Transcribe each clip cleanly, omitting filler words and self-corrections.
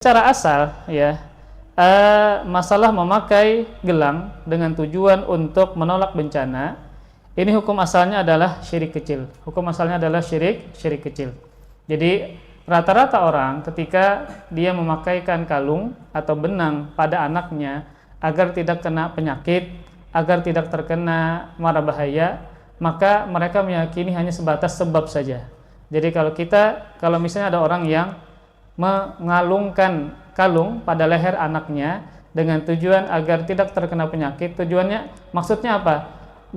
Secara asal ya, masalah memakai gelang dengan tujuan untuk menolak bencana, ini hukum asalnya adalah syirik kecil. Hukum asalnya adalah syirik kecil. Jadi rata-rata orang ketika dia memakaikan kalung atau benang pada anaknya agar tidak kena penyakit, agar tidak terkena mara bahaya, maka mereka meyakini hanya sebatas sebab saja. Jadi kalau misalnya ada orang yang mengalungkan kalung pada leher anaknya dengan tujuan agar tidak terkena penyakit, maksudnya apa?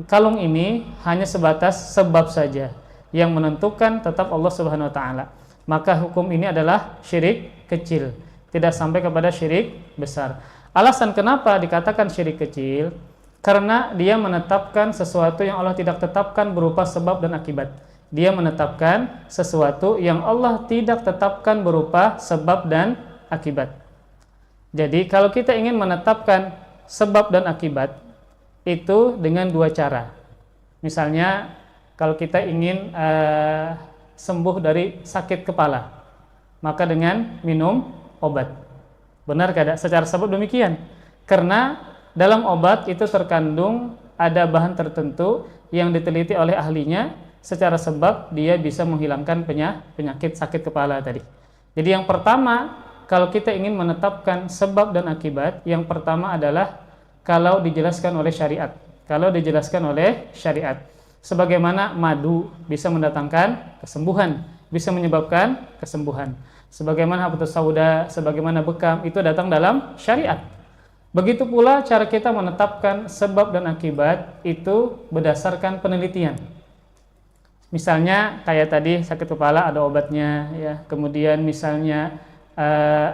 Kalung ini hanya sebatas sebab saja, yang menentukan tetap Allah Subhanahu wa taala. Maka hukum ini adalah syirik kecil, tidak sampai kepada syirik besar. Alasan kenapa dikatakan syirik kecil? Karena dia menetapkan sesuatu yang Allah tidak tetapkan berupa sebab dan akibat. Dia menetapkan sesuatu yang Allah tidak tetapkan berupa sebab dan akibat. Jadi kalau kita ingin menetapkan sebab dan akibat itu dengan dua cara. Misalnya kalau kita ingin sembuh dari sakit kepala, maka dengan minum obat. Benar tidak? Secara sebab demikian. Karena dalam obat itu terkandung ada bahan tertentu yang diteliti oleh ahlinya. Secara sebab dia bisa menghilangkan penyakit sakit kepala tadi. Jadi yang pertama, kalau kita ingin menetapkan sebab dan akibat, yang pertama adalah kalau dijelaskan oleh syariat. Kalau dijelaskan oleh syariat, sebagaimana madu bisa mendatangkan kesembuhan, bisa menyebabkan kesembuhan. Sebagaimana habatus sauda, sebagaimana bekam, itu datang dalam syariat. Begitu pula cara kita menetapkan sebab dan akibat itu berdasarkan penelitian. Misalnya kayak tadi sakit kepala ada obatnya ya. Kemudian misalnya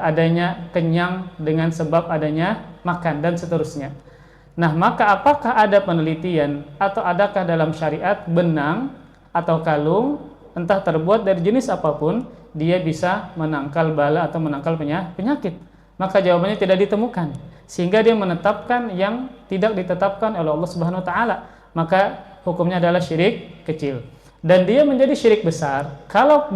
adanya kenyang dengan sebab adanya makan dan seterusnya. Nah, maka apakah ada penelitian atau adakah dalam syariat benang atau kalung entah terbuat dari jenis apapun dia bisa menangkal bala atau menangkal penyakit? Maka jawabannya tidak ditemukan. Sehingga dia menetapkan yang tidak ditetapkan oleh Allah Subhanahu wa taala. Maka hukumnya adalah syirik kecil. Dan dia menjadi syirik besar kalau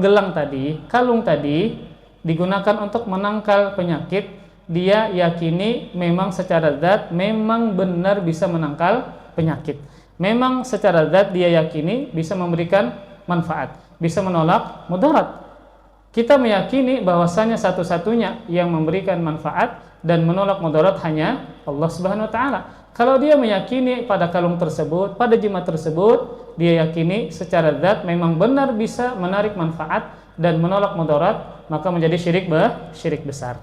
kalung tadi digunakan untuk menangkal penyakit, dia yakini memang secara zat memang benar bisa menangkal penyakit. Memang secara zat dia yakini bisa memberikan manfaat, bisa menolak mudarat. Kita meyakini bahwasanya satu-satunya yang memberikan manfaat dan menolak mudarat hanya Allah Subhanahu wa taala. Kalau dia meyakini pada kalung tersebut, pada jimat tersebut, dia yakini secara zat memang benar bisa menarik manfaat dan menolak mudarat, maka menjadi syirik besar.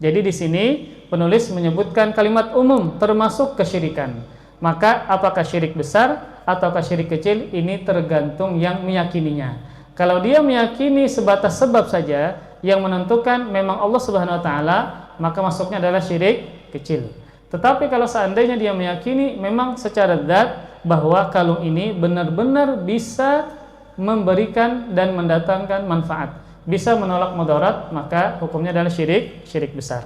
Jadi di sini penulis menyebutkan kalimat umum termasuk kesyirikan. Maka apakah syirik besar ataukah syirik kecil, ini tergantung yang meyakininya. Kalau dia meyakini sebatas sebab saja yang menentukan memang Allah Subhanahu wa taala, maka masuknya adalah syirik kecil. Tetapi kalau seandainya dia meyakini memang secara zat bahwa kalung ini benar-benar bisa memberikan dan mendatangkan manfaat, bisa menolak mudarat, maka hukumnya adalah syirik besar.